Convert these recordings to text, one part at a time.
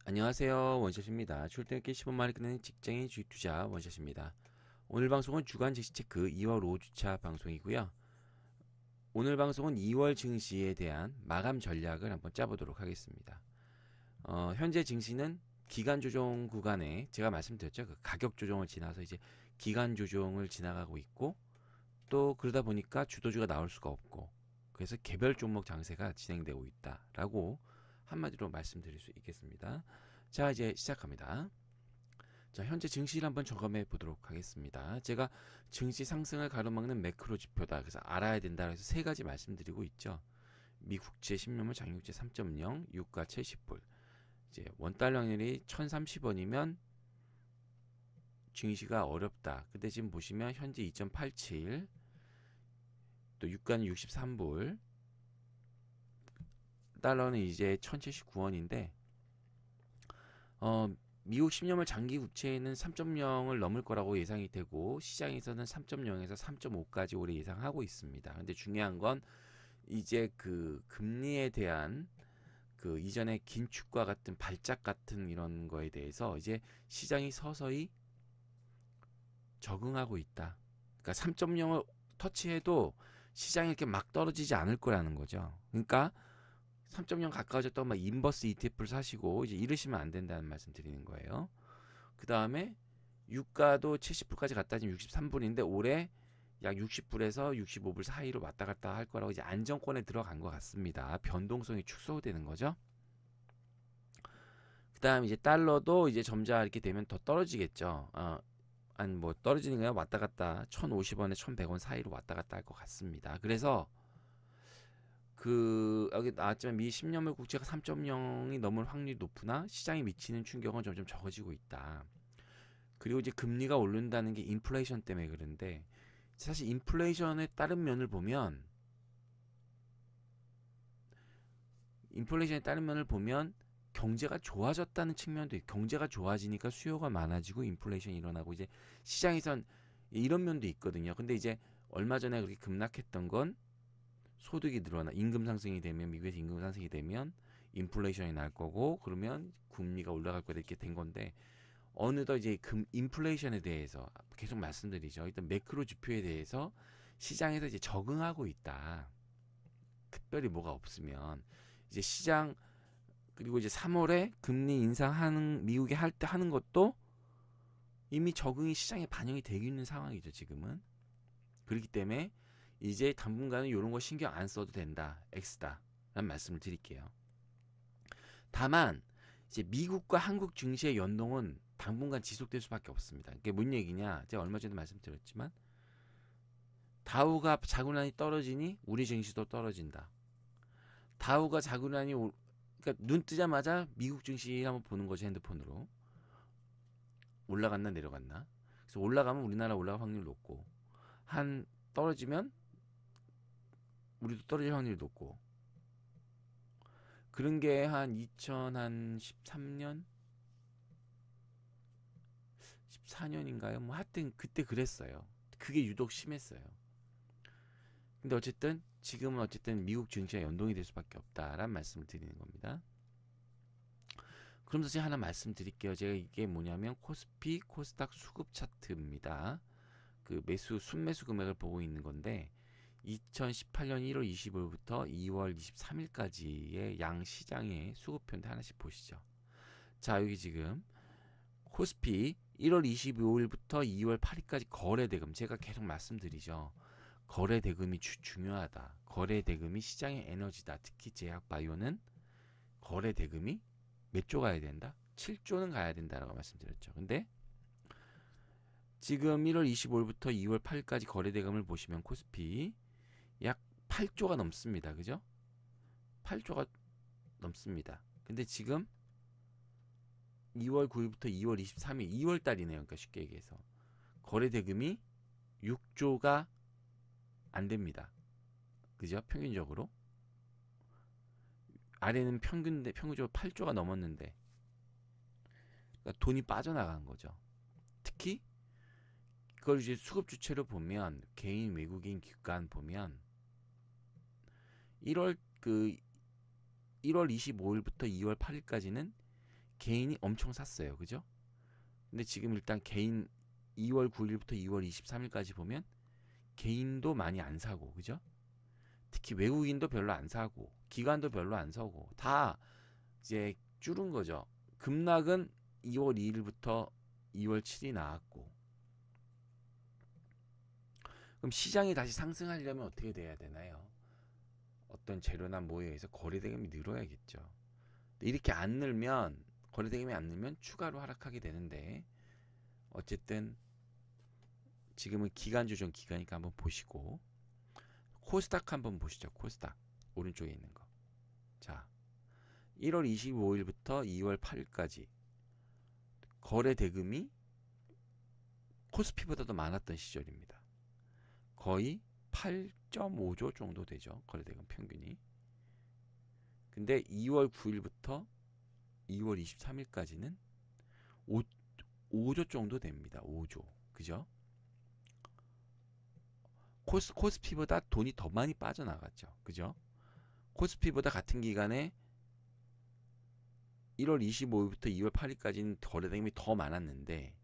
안녕하세요. 원샷입니다. 출퇴근길 10분만에 끝내는 직장인 주식 투자 원샷입니다. 오늘 방송은 주간 증시 체크 2월 5주차 방송이고요. 오늘 방송은 2월 증시에 대한 마감 전략을 한번 짜보도록 하겠습니다. 현재 증시는 기간 조정 구간에 제가 말씀드렸죠. 그 가격 조정을 지나서 이제 기간 조정을 지나가고 있고 또 그러다 보니까 주도주가 나올 수가 없고 그래서 개별 종목 장세가 진행되고 있다라고 한마디로 말씀드릴 수 있겠습니다. 자, 이제 시작합니다. 자, 현재 증시를 한번 점검해 보도록 하겠습니다. 제가 증시 상승을 가로막는 매크로 지표다. 그래서 알아야 된다. 그래서 세 가지 말씀드리고 있죠. 미 국채 10년물 장기국채 3.0, 유가 70불. 이제 원달러 환율이 1030원이면 증시가 어렵다. 근데 지금 보시면 현재 2.87, 또 유가는 63불, 달러는 이제 1079원인데 미국 10년물 장기 국채는 3.0을 넘을 거라고 예상이 되고 시장에서는 3.0에서 3.5까지 올해 예상하고 있습니다. 근데 중요한 건 이제 그 금리에 대한 그 이전에 긴축과 같은 발작 같은 이런 거에 대해서 이제 시장이 서서히 적응하고 있다. 그러니까 3.0을 터치해도 시장이 이렇게 막 떨어지지 않을 거라는 거죠. 그러니까 3.0 가까워졌다고 막 인버스 ETF를 사시고 이제 이러시면 안 된다는 말씀 드리는 거예요. 그 다음에 유가도 70불까지 갔다 지금 63불인데 올해 약 60불에서 65불 사이로 왔다 갔다 할 거라고 이제 안정권에 들어간 것 같습니다. 변동성이 축소되는 거죠. 그 다음 이제 달러도 이제 점자 이렇게 되면 더 떨어지겠죠. 한 뭐 떨어지는 거야 왔다 갔다 1,050원에 1,100원 사이로 왔다 갔다 할 것 같습니다. 그래서 그 여기 나왔지만 미 10년물 국채가 3.0이 넘을 확률이 높으나 시장에 미치는 충격은 점점 적어지고 있다. 그리고 이제 금리가 오른다는 게 인플레이션 때문에 그런데 사실 인플레이션에 따른 면을 보면 경제가 좋아졌다는 측면도 있고 경제가 좋아지니까 수요가 많아지고 인플레이션이 일어나고 이제 시장에선 이런 면도 있거든요. 근데 이제 얼마 전에 그렇게 급락했던 건 소득이 늘어나 임금 상승이 되면 미국에서 임금 상승이 되면 인플레이션이 날 거고 그러면 금리가 올라갈 거다 이렇게 된 건데 어느덧 이제 인플레이션에 대해서 계속 말씀드리죠. 일단 매크로 지표에 대해서 시장에서 이제 적응하고 있다. 특별히 뭐가 없으면 이제 시장 그리고 이제 3월에 금리 인상하는 미국이 할 때 하는 것도 이미 적응이 시장에 반영이 되고 있는 상황이죠. 지금은 그렇기 때문에 이제 당분간은 이런 거 신경 안 써도 된다. X다. 라는 말씀을 드릴게요. 다만 이제 미국과 한국 증시의 연동은 당분간 지속될 수밖에 없습니다. 이게 뭔 얘기냐? 제가 얼마 전에 말씀드렸지만 다우가 자구난이 떨어지니 우리 증시도 떨어진다. 다우가 자구난이 그러니까 눈 뜨자마자 미국 증시 한번 보는 거죠. 핸드폰으로. 올라갔나 내려갔나. 그래서 올라가면 우리나라 올라갈 확률 높고 한 떨어지면 우리도 떨어질 확률이 높고 그런 게 한 2013년 14년인가요? 뭐 하여튼 그때 그랬어요. 그게 유독 심했어요. 근데 어쨌든 지금은 어쨌든 미국 증시와 연동이 될 수밖에 없다라는 말씀을 드리는 겁니다. 그러면서 제가 하나 말씀드릴게요. 제가 이게 뭐냐면 코스피 코스닥 수급 차트입니다. 그 순매수 금액을 보고 있는 건데 2018년 1월 25일부터 2월 23일까지의 양 시장의 수급표인데 하나씩 보시죠. 자, 여기 지금 코스피 1월 25일부터 2월 8일까지 거래대금 제가 계속 말씀드리죠. 거래대금이 중요하다. 거래대금이 시장의 에너지다. 특히 제약바이오는 거래대금이 몇 조 가야 된다? 7조는 가야 된다라고 말씀드렸죠. 근데 지금 1월 25일부터 2월 8일까지 거래대금을 보시면 코스피 약 8조가 넘습니다. 그죠? 8조가 넘습니다. 근데 지금 2월 9일부터 2월 23일, 2월 달이네요. 그러니까 쉽게 얘기해서. 거래대금이 6조가 안 됩니다. 그죠? 평균적으로. 아래는 평균적으로 8조가 넘었는데. 그러니까 돈이 빠져나간 거죠. 특히 그걸 이제 수급 주체로 보면 개인 외국인 기관 보면 1월 25일부터 2월 8일까지는 개인이 엄청 샀어요. 그죠? 근데 지금 일단 개인 2월 9일부터 2월 23일까지 보면 개인도 많이 안 사고, 그죠? 특히 외국인도 별로 안 사고, 기관도 별로 안 사고, 다 이제 줄은 거죠. 급락은 2월 2일부터 2월 7일 나왔고, 그럼 시장이 다시 상승하려면 어떻게 돼야 되나요? 어떤 재료나 뭐에 의해서 거래대금이 늘어야겠죠. 이렇게 안 늘면, 거래대금이 안 늘면 추가로 하락하게 되는데, 어쨌든 지금은 기간 조정 기간이니까 한번 보시고, 코스닥 한번 보시죠. 코스닥 오른쪽에 있는 거. 자, 1월 25일부터 2월 8일까지 거래 대금이 코스피보다도 많았던 시절입니다. 거의 8.5조 정도 되죠. 거래 대금 평균이. 근데 2월 9일부터 2월 23일까지는 5조 정도 됩니다. 5조. 그죠? 코스피보다 돈이 더 많이 빠져나갔죠. 그죠? 코스피보다 같은 기간에 1월 25일부터 2월 8일까지는 거래대금이 더 많았는데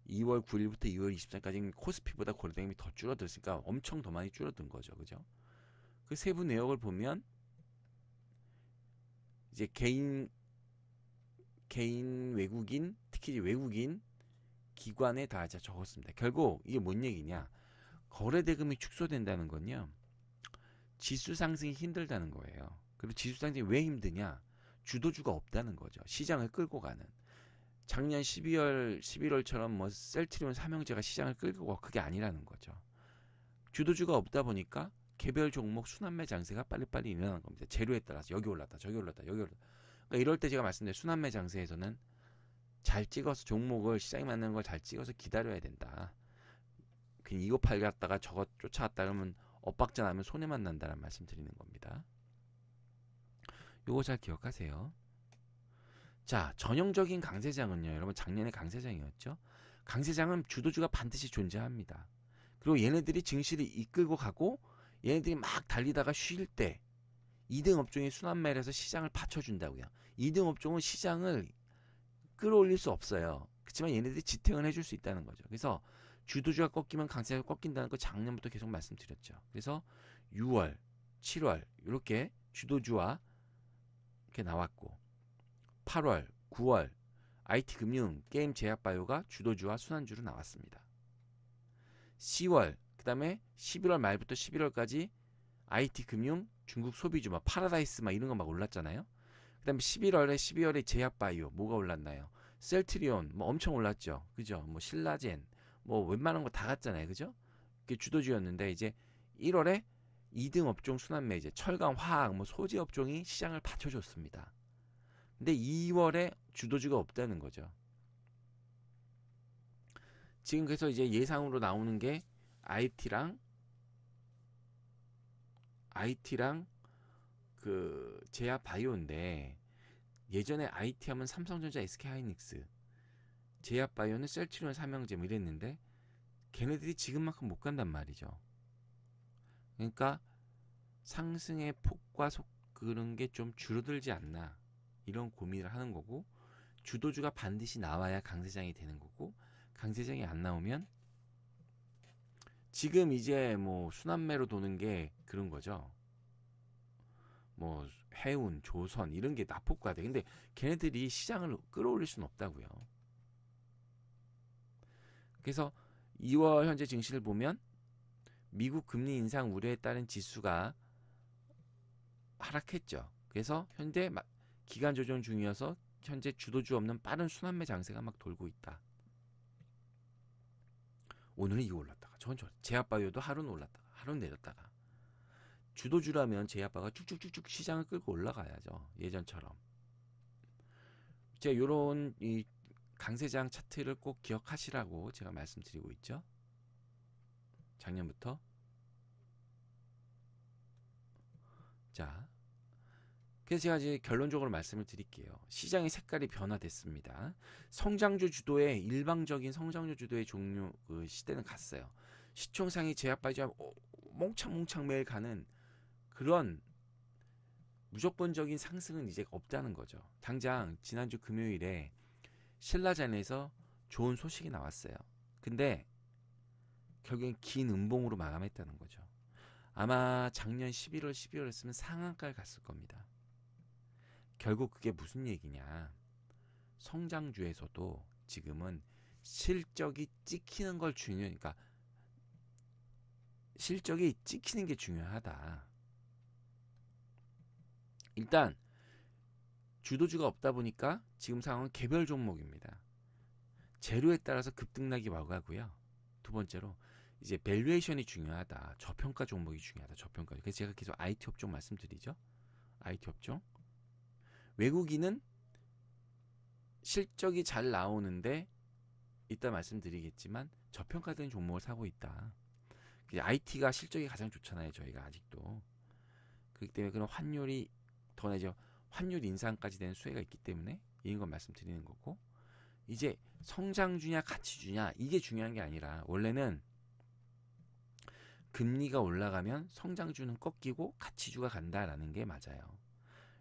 2월 9일부터 2월 23일까지는 코스피보다 거래대금이 더 줄어들었으니까 엄청 더 많이 줄어든 거죠. 그죠? 그 세부 내역을 보면 이제 개인 외국인, 특히 외국인 기관에 다 적었습니다. 결국 이게 뭔 얘기냐? 거래대금이 축소된다는 건요. 지수 상승이 힘들다는 거예요. 그리고 지수 상승이 왜 힘드냐? 주도주가 없다는 거죠. 시장을 끌고 가는. 작년 12월, 11월처럼 뭐 셀트리온 삼형제가 시장을 끌고 가 그게 아니라는 거죠. 주도주가 없다 보니까 개별 종목 순환매 장세가 빨리빨리 일어나는 겁니다. 재료에 따라서 여기 올랐다, 저기 올랐다, 여기 올랐다. 그러니까 이럴 때 제가 말씀드린 순환매 장세에서는 잘 찍어서 종목을 시장에 맞는 걸 잘 찍어서 기다려야 된다. 그냥 이거 팔갔다가 저거 쫓아왔다 그러면 엇박자 나면 손해만 난다는 말씀 드리는 겁니다. 요거 잘 기억하세요. 자, 전형적인 강세장은요. 여러분 작년에 강세장이었죠. 강세장은 주도주가 반드시 존재합니다. 그리고 얘네들이 증시를 이끌고 가고 얘네들이 막 달리다가 쉴 때 2등 업종이 순환매를 해서 시장을 받쳐준다고요. 2등 업종은 시장을 끌어올릴 수 없어요. 그렇지만 얘네들이 지탱을 해줄 수 있다는 거죠. 그래서 주도주가 꺾이면 강세가 꺾인다는 거 작년부터 계속 말씀드렸죠. 그래서 6월, 7월 이렇게 주도주와 이렇게 나왔고 8월, 9월 IT 금융, 게임 제약 바이오가 주도주와 순환주로 나왔습니다. 10월, 그 다음에 11월 말부터 11월까지 IT 금융, 중국 소비주, 막 파라다이스 막 이런 거 막 올랐잖아요. 그 다음에 11월에 12월에 제약 바이오 뭐가 올랐나요? 셀트리온 뭐 엄청 올랐죠. 그죠? 뭐 신라젠 뭐 웬만한 거 다 갔잖아요. 그죠? 그게 주도주였는데 이제 1월에 2등 업종 순환매 이제 철강, 화학, 뭐 소재 업종이 시장을 받쳐줬습니다. 근데 2월에 주도주가 없다는 거죠. 지금 그래서 이제 예상으로 나오는 게 IT랑 그 제약 바이오인데 예전에 IT 하면 삼성전자, SK하이닉스, 제약 바이오는 셀트리온, 삼형제 뭐 이랬는데 걔네들이 지금만큼 못 간단 말이죠. 그러니까 상승의 폭과 속 그런 게 좀 줄어들지 않나 이런 고민을 하는 거고 주도주가 반드시 나와야 강세장이 되는 거고 강세장이 안 나오면 지금 이제 뭐 순환매로 도는 게 그런 거죠. 뭐 해운, 조선 이런 게 낙폭과대. 근데 걔네들이 시장을 끌어올릴 수는 없다고요. 그래서 2월 현재 증시를 보면 미국 금리 인상 우려에 따른 지수가 하락했죠. 그래서 현재 기간 조정 중이어서 현재 주도주 없는 빠른 순환매 장세가 막 돌고 있다. 오늘은 이거 올랐다가 저건 제약바이오도 하루는 올랐다가 하루는 내렸다가 주도주라면 제약바가 쭉쭉쭉쭉 시장을 끌고 올라가야죠. 예전처럼. 제가 요런 이 강세장 차트를 꼭 기억하시라고 제가 말씀드리고 있죠. 작년부터. 자, 그래서 제가 이제 결론적으로 말씀을 드릴게요. 시장의 색깔이 변화됐습니다. 성장주 주도의 일방적인 성장주 주도의 종류 그 시대는 갔어요. 시총상위 제약바이오 몽창몽창 매일 가는 그런 무조건적인 상승은 이제 없다는 거죠. 당장 지난주 금요일에 신라젠에서 좋은 소식이 나왔어요. 근데 결국엔 긴 음봉으로 마감했다는 거죠. 아마 작년 11월, 12월이었으면 상한가를 갔을 겁니다. 결국 그게 무슨 얘기냐. 성장주에서도 지금은 실적이 찍히는 걸 그러니까 실적이 찍히는 게 중요하다. 일단 주도주가 없다 보니까 지금 상황은 개별 종목입니다. 재료에 따라서 급등락이 와가고요. 두 번째로 이제 밸류에이션이 중요하다. 저평가 종목이 중요하다. 저평가. 그래서 제가 계속 IT 업종 말씀드리죠. IT 업종. 외국인은 실적이 잘 나오는데 이따 말씀드리겠지만 저평가된 종목을 사고 있다. IT가 실적이 가장 좋잖아요. 저희가 아직도. 그렇기 때문에 그런 환율이 더 내죠. 환율 인상까지 되는 수혜가 있기 때문에 이런 걸 말씀드리는 거고, 이제 성장주냐 가치주냐 이게 중요한 게 아니라 원래는 금리가 올라가면 성장주는 꺾이고 가치주가 간다라는 게 맞아요.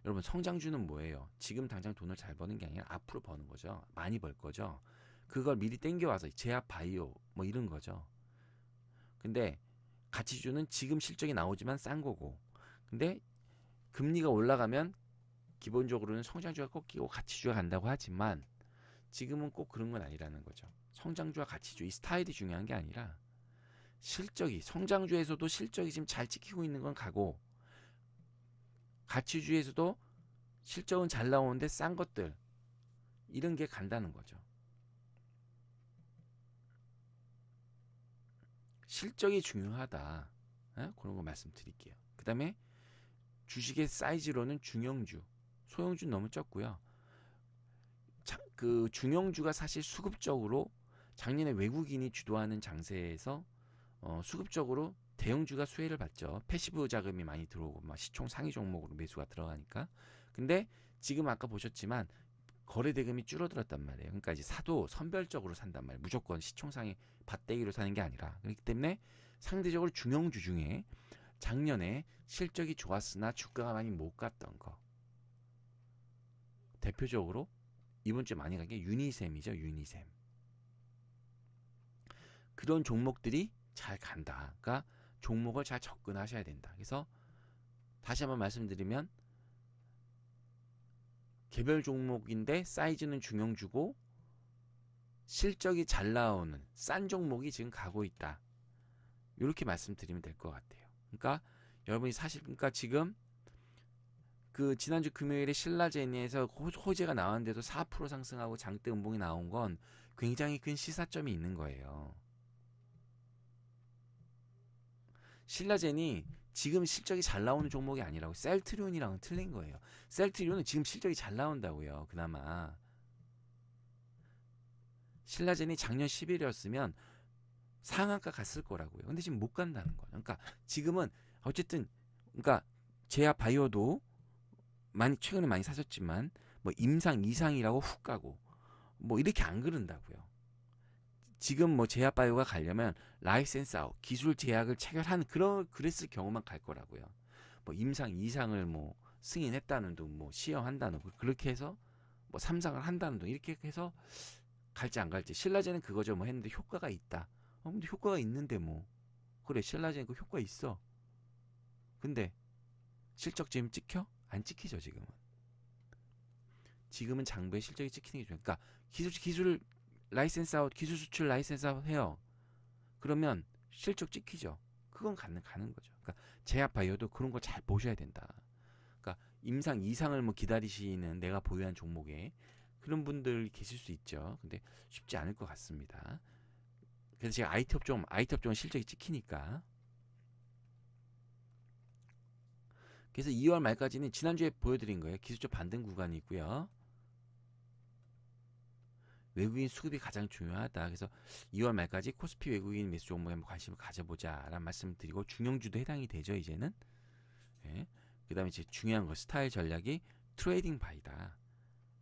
여러분 성장주는 뭐예요? 지금 당장 돈을 잘 버는 게 아니라 앞으로 버는 거죠. 많이 벌 거죠. 그걸 미리 땡겨와서 제약 바이오 뭐 이런 거죠. 근데 가치주는 지금 실적이 나오지만 싼 거고, 근데 금리가 올라가면 기본적으로는 성장주가 꺾이고 가치주가 간다고 하지만 지금은 꼭 그런 건 아니라는 거죠. 성장주와 가치주 이 스타일이 중요한 게 아니라 실적이, 성장주에서도 실적이 지금 잘 찍히고 있는 건 가고, 가치주에서도 실적은 잘 나오는데 싼 것들 이런 게 간다는 거죠. 실적이 중요하다. 그런 거 말씀드릴게요. 그 다음에 주식의 사이즈로는 중형주, 소형주는 너무 적고요. 그 중형주가 사실 수급적으로 작년에 외국인이 주도하는 장세에서 수급적으로 대형주가 수혜를 받죠. 패시브 자금이 많이 들어오고 막 시총 상위 종목으로 매수가 들어가니까. 근데 지금 아까 보셨지만 거래 대금이 줄어들었단 말이에요. 그러니까 이제 사도 선별적으로 산단 말이에요. 무조건 시총 상위 밭대기로 사는 게 아니라. 그렇기 때문에 상대적으로 중형주 중에 작년에 실적이 좋았으나 주가가 많이 못 갔던 거, 대표적으로 이번 주에 많이 간 게 유니셈이죠. 유니셈. 그런 종목들이 잘 간다. 그러니까 종목을 잘 접근하셔야 된다. 그래서 다시 한번 말씀드리면 개별 종목인데 사이즈는 중형주고 실적이 잘 나오는 싼 종목이 지금 가고 있다. 이렇게 말씀드리면 될 것 같아요. 그러니까 여러분이 사실 그러니까 지금 그 지난주 금요일에 신라제니에서 호재가 나왔는데도 4% 상승하고 장대 음봉이 나온 건 굉장히 큰 시사점이 있는 거예요. 신라젠이 지금 실적이 잘 나오는 종목이 아니라고. 셀트리온이랑은 틀린 거예요. 셀트리온은 지금 실적이 잘 나온다고요. 그나마. 신라젠이 작년 10일이었으면 상한가 갔을 거라고요. 근데 지금 못 간다는 거예요. 그러니까 지금은 어쨌든 그러니까 제약 바이오도 최근에 많이 사셨지만 뭐 임상 이상이라고 훅 가고 뭐 이렇게 안 그런다고요. 지금 뭐 제약 바이오가 가려면 라이센스 아웃, 기술 제약을 체결한 그랬을 경우만 갈 거라고요. 뭐 임상 이상을 뭐 승인했다는 둥, 뭐 시험한다는 둥, 그렇게 해서 뭐 삼상을 한다는 둥, 이렇게 해서 갈지 안 갈지. 신라젠은 그거죠. 뭐 했는데 효과가 있다. 근데 효과가 있는데 뭐 그래 신라젠 그 효과 있어. 근데 실적 지금 찍혀? 안 찍히죠 지금은. 지금은 장부에 실적이 찍히는 게 중요해요. 그러니까 기술 라이센스 아웃, 기술 수출 라이센스 아웃 해요. 그러면 실적 찍히죠. 그건 가는 거죠. 그러니까 제약 바이오도 그런 거 잘 보셔야 된다. 그러니까 임상 이상을 뭐 기다리시는 내가 보유한 종목에 그런 분들 계실 수 있죠. 근데 쉽지 않을 것 같습니다. 그래서 제가 IT 업종은 실적이 찍히니까. 그래서 2월 말까지는 지난주에 보여드린 거예요. 기술적 반등 구간이 있고요. 외국인 수급이 가장 중요하다. 그래서 2월 말까지 코스피 외국인 매수 종목에 한번 관심을 가져보자라는 말씀을 드리고, 중형주도 해당이 되죠 이제는. 예. 그 다음에 이제 중요한 거 스타일 전략이 트레이딩 바이다.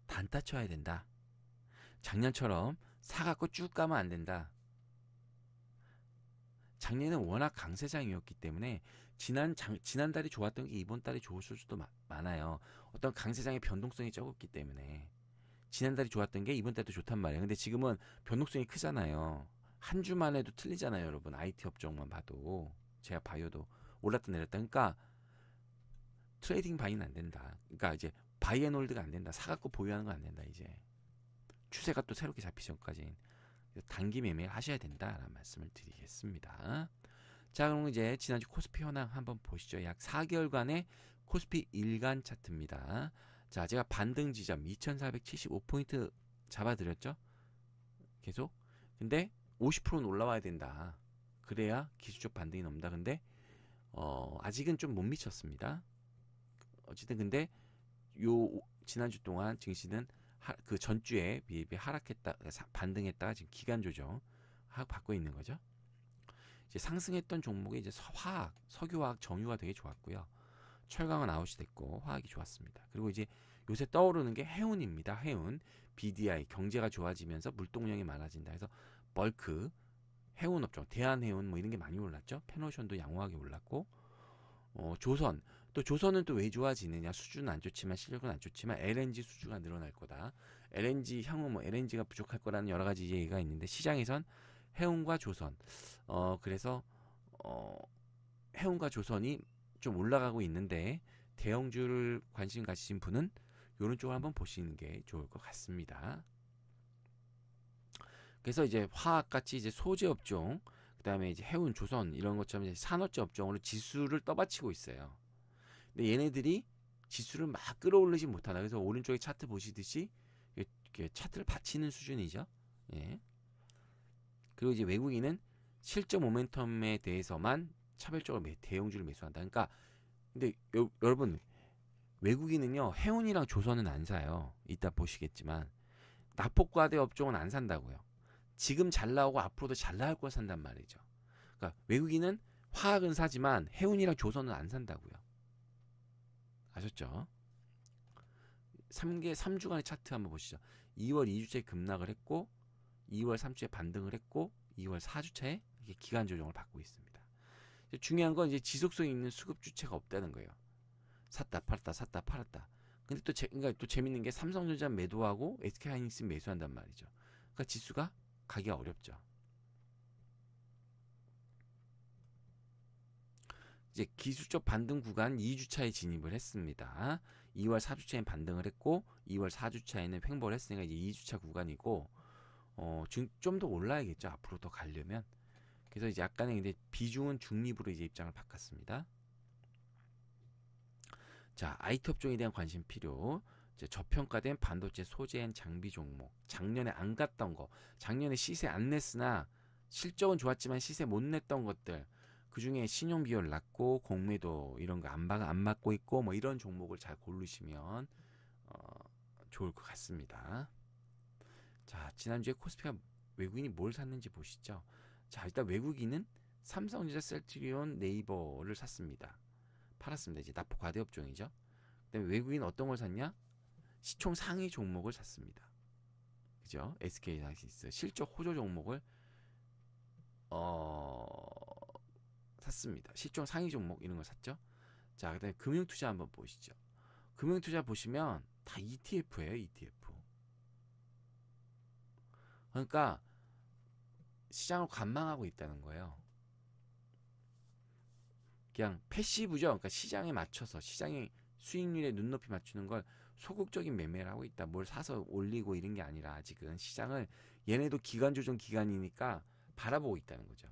단타 쳐야 된다. 작년처럼 사갖고 쭉 가면 안 된다. 작년에는 워낙 강세장이었기 때문에 지난달이 좋았던 게 이번 달이 좋을 수도 많아요. 어떤 강세장의 변동성이 적었기 때문에 지난달이 좋았던 게 이번 달도 좋단 말이에요. 근데 지금은 변동성이 크잖아요. 한 주만 해도 틀리잖아요, 여러분. IT 업종만 봐도 제가 바이오도 올랐다 내렸다. 그러니까 트레이딩 바이는 안 된다. 그러니까 이제 바이앤홀드가 안 된다. 사갖고 보유하는 건 안 된다. 이제 추세가 또 새롭게 잡히기 전까지 단기 매매를 하셔야 된다라는 말씀을 드리겠습니다. 자, 그럼 이제 지난주 코스피 현황 한번 보시죠. 약 4개월간의 코스피 일간 차트입니다. 자, 제가 반등 지점 2475포인트 잡아드렸죠? 계속. 근데 50%는 올라와야 된다. 그래야 기술적 반등이 넘다. 근데 아직은 좀 못 미쳤습니다. 어쨌든 근데 요 지난주 동안 증시는 그 전주에 비해 하락했다, 반등했다가 지금 기간 조정 받고 있는 거죠. 이제 상승했던 종목이 이제 화학, 석유화학, 정유가 되게 좋았고요. 철강은 아웃이 됐고 화학이 좋았습니다. 그리고 이제 요새 떠오르는 게 해운입니다. 해운, BDI 경제가 좋아지면서 물동량이 많아진다 해서 벌크, 해운 업종, 대한해운 뭐 이런 게 많이 올랐죠. 페노션도 양호하게 올랐고, 조선, 또 조선은 또 왜 좋아지느냐? 수주는 안 좋지만 실력은 안 좋지만 LNG 수주가 늘어날 거다. LNG 향후 뭐 LNG가 부족할 거라는 여러 가지 얘기가 있는데 시장에선 해운과 조선, 그래서 해운과 조선이 좀 올라가고 있는데 대형주를 관심 가지신 분은 이런 쪽을 한번 보시는 게 좋을 것 같습니다. 그래서 이제 화학같이 이제 소재 업종, 그다음에 이제 해운, 조선 이런 것처럼 이제 산업재 업종으로 지수를 떠받치고 있어요. 근데 얘네들이 지수를 막 끌어올리지 못하나. 그래서 오른쪽에 차트 보시듯이 이렇게 차트를 받치는 수준이죠. 예. 그리고 이제 외국인은 실적 모멘텀에 대해서만 차별적으로 대형주를 매수한다. 그러니까 근데 여러분 외국인은요 해운이랑 조선은 안 사요. 이따 보시겠지만 낙폭과대 업종은 안 산다고요. 지금 잘 나오고 앞으로도 잘 나올 걸 산단 말이죠. 그러니까 외국인은 화학은 사지만 해운이랑 조선은 안 산다고요. 아셨죠? 3주간의 차트 한번 보시죠. 2월 2주차에 급락을 했고 2월 3주에 반등을 했고 2월 4주차에 기간 조정을 받고 있습니다. 중요한 건 이제 지속성 있는 수급 주체가 없다는 거예요. 샀다 팔았다 샀다 팔았다. 근데 또 그러니까 또 재밌는 게 삼성전자 매도하고 SK하이닉스 매수한단 말이죠. 그러니까 지수가 가기가 어렵죠. 이제 기술적 반등 구간 2주차에 진입을 했습니다. 2월 4주차에 반등을 했고 2월 4주차에는 횡보를 했으니까 이제 2주차 구간이고 좀 더 올라야겠죠. 앞으로 더 가려면. 그래서 이제 약간의 근데 비중은 중립으로 이제 입장을 바꿨습니다. 자, IT 업종에 대한 관심 필요. 이제 저평가된 반도체 소재 앤 장비 종목. 작년에 안 갔던 거. 작년에 시세 안 냈으나 실적은 좋았지만 시세 못 냈던 것들. 그 중에 신용 비율 낮고 공매도 이런 거 안 맞고 있고 뭐 이런 종목을 잘 고르시면 좋을 것 같습니다. 자, 지난주에 코스피가 외국인이 뭘 샀는지 보시죠. 자, 일단 외국인은 삼성전자, 셀트리온, 네이버를 샀습니다. 팔았습니다. 이제 납포 과대 업종이죠. 그다음에 외국인 어떤 걸 샀냐? 시총 상위 종목을 샀습니다. 그죠? SK하이닉스 실적 호조 종목을 샀습니다. 시총 상위 종목 이런 걸 샀죠. 자, 그다음에 금융투자 한번 보시죠. 금융투자 보시면 다 ETF예요, ETF. 그러니까 시장을 관망하고 있다는 거예요. 그냥 패시브죠. 그러니까 시장에 맞춰서 시장의 수익률에 눈높이 맞추는 걸 소극적인 매매를 하고 있다. 뭘 사서 올리고 이런 게 아니라 아직은 시장을 얘네도 기간 조정 기간이니까 바라보고 있다는 거죠.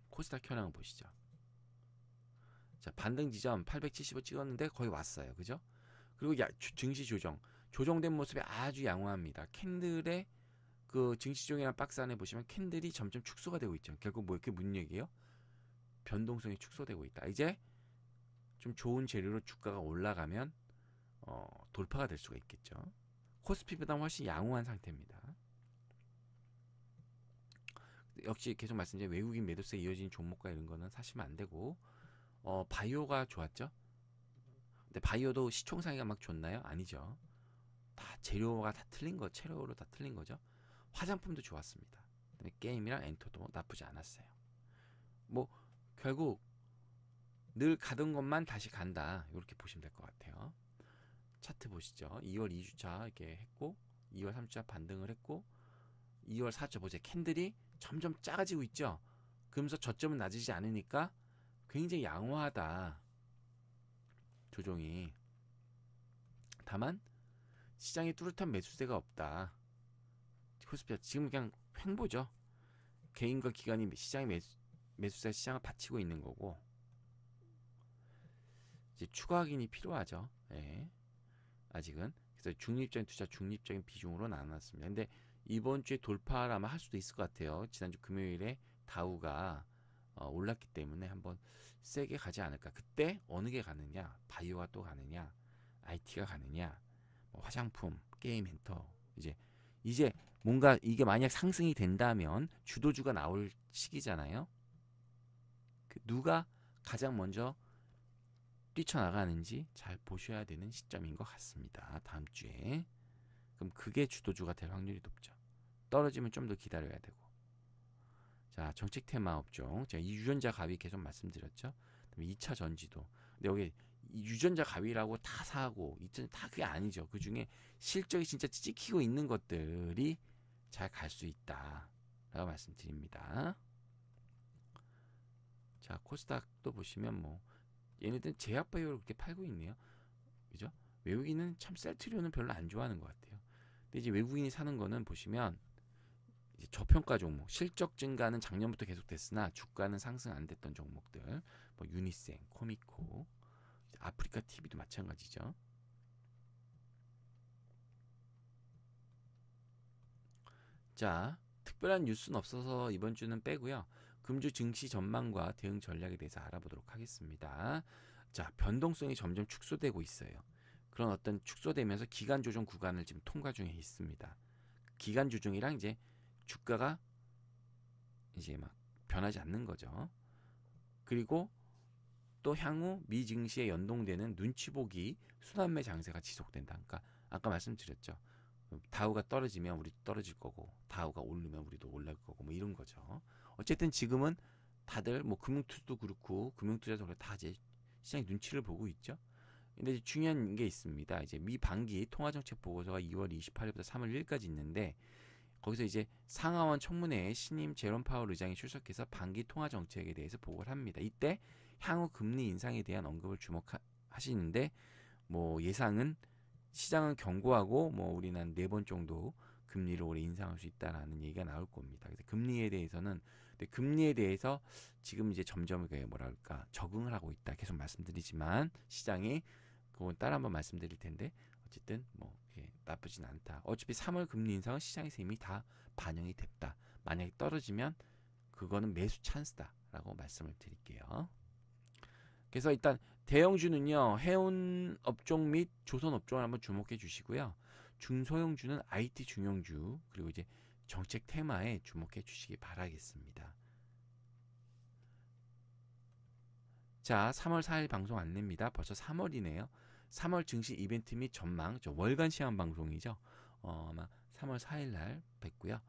코스닥 현황을 보시죠. 자, 반등 지점 875 찍었는데 거의 왔어요. 그죠? 그리고 증시 조정된 모습이 아주 양호합니다. 캔들의 그 증시 조정이라는 박스 안에 보시면 캔들이 점점 축소가 되고 있죠. 결국 뭐 이렇게 무슨 얘기예요? 변동성이 축소되고 있다. 이제 좀 좋은 재료로 주가가 올라가면 돌파가 될 수가 있겠죠. 코스피보다 훨씬 양호한 상태입니다. 역시 계속 말씀드린 외국인 매도세 이어진 종목과 이런 거는 사시면 안 되고 바이오가 좋았죠. 근데 바이오도 시총 상위가 막 좋나요? 아니죠. 다 재료가 다 틀린 거, 재료로 다 틀린 거죠. 화장품도 좋았습니다. 그다음에 게임이랑 엔터도 나쁘지 않았어요. 뭐 결국 늘 가던 것만 다시 간다. 이렇게 보시면 될 것 같아요. 차트 보시죠. 2월 2주차 이렇게 했고 2월 3주차 반등을 했고 2월 4주차 보세요. 캔들이 점점 작아지고 있죠. 그러면서 저점은 낮아지지 않으니까 굉장히 양호하다. 조정이. 다만 시장에 뚜렷한 매수세가 없다. 코스피 지금 그냥 횡보죠. 개인과 기관이 시장의 매수세 시장을 받치고 있는 거고 이제 추가 확인이 필요하죠. 예. 아직은. 그래서 중립적인 투자, 중립적인 비중으로 나눴습니다. 근데 이번 주에 돌파를 아마 할 수도 있을 것 같아요. 지난주 금요일에 다우가 올랐기 때문에 한번 세게 가지 않을까. 그때 어느 게 가느냐? 바이오가 또 가느냐? IT가 가느냐? 뭐 화장품, 게임 엔터. 이제 뭔가 이게 만약 상승이 된다면 주도주가 나올 시기잖아요. 누가 가장 먼저 뛰쳐나가는지 잘 보셔야 되는 시점인 것 같습니다. 다음 주에. 그럼 그게 주도주가 될 확률이 높죠. 떨어지면 좀 더 기다려야 되고. 자, 정책 테마 업종. 제가 이 유전자 가위 계속 말씀드렸죠. 그다음에 2차 전지도. 근데 여기 이 유전자 가위라고 다 사고, 다 그게 아니죠. 그 중에 실적이 진짜 찍히고 있는 것들이 잘 갈 수 있다. 라고 말씀드립니다. 자, 코스닥도 보시면 뭐, 얘네들은 제약바이오를 그렇게 팔고 있네요. 그죠? 외국인은 참 셀트리온은 별로 안 좋아하는 것 같아요. 근데 이제 외국인이 사는 거는 보시면 이제 저평가 종목, 실적 증가는 작년부터 계속됐으나 주가는 상승 안 됐던 종목들, 뭐 유니생, 코미코, 아프리카 TV도 마찬가지죠. 자, 특별한 뉴스는 없어서 이번 주는 빼고요. 금주 증시 전망과 대응 전략에 대해서 알아보도록 하겠습니다. 자, 변동성이 점점 축소되고 있어요. 그런 어떤 축소되면서 기간 조정 구간을 지금 통과 중에 있습니다. 기간 조정이랑 이제 주가가 이제 막 변하지 않는 거죠. 그리고 또 향후 미 증시에 연동되는 눈치 보기 순환매 장세가 지속된다. 그러니까 아까 말씀드렸죠. 다우가 떨어지면 우리 떨어질 거고 다우가 오르면 우리도 올라갈 거고 뭐 이런 거죠. 어쨌든 지금은 다들 뭐 금융투자도 그렇고 금융투자도 그렇고 다 이제 시장의 눈치를 보고 있죠. 근데 이제 중요한 게 있습니다. 이제 미 반기 통화정책 보고서가 2월 28일부터 3월 1일까지 있는데 거기서 이제 상하원 청문회에 신임 제롬 파월 의장이 출석해서 반기 통화정책에 대해서 보고를 합니다. 이때 향후 금리 인상에 대한 언급을 주목하시는데 뭐 예상은 시장은 경고하고 뭐 우리는 한 4번 정도 금리를 올해 인상할 수 있다라는 얘기가 나올 겁니다. 그래서 금리에 대해서 지금 이제 점점 뭐랄까 적응을 하고 있다 계속 말씀드리지만 시장이 그건 따라 한번 말씀드릴 텐데 어쨌든 뭐 나쁘진 않다. 어차피 3월 금리 인상은 시장에서 이미 다 반영이 됐다. 만약에 떨어지면 그거는 매수 찬스다라고 말씀을 드릴게요. 그래서 일단 대형주는요 해운 업종 및 조선 업종을 한번 주목해 주시고요. 중소형주는 IT 중형주 그리고 이제 정책 테마에 주목해 주시기 바라겠습니다. 자, 3월 4일 방송 안내입니다. 벌써 3월이네요. 3월 증시 이벤트 및 전망, 월간 시황 방송이죠. 아마 3월 4일 날 뵙고요.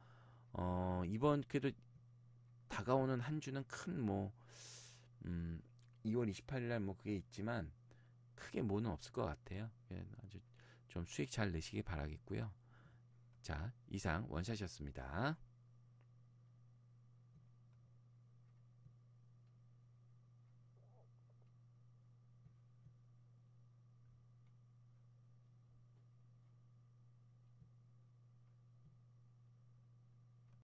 이번 그래도 다가오는 한 주는 큰 2월 28일 날 뭐 그게 있지만 크게 뭐는 없을 것 같아요. 아주 좀 수익 잘 내시기 바라겠고요. 자, 이상 원샷이었습니다.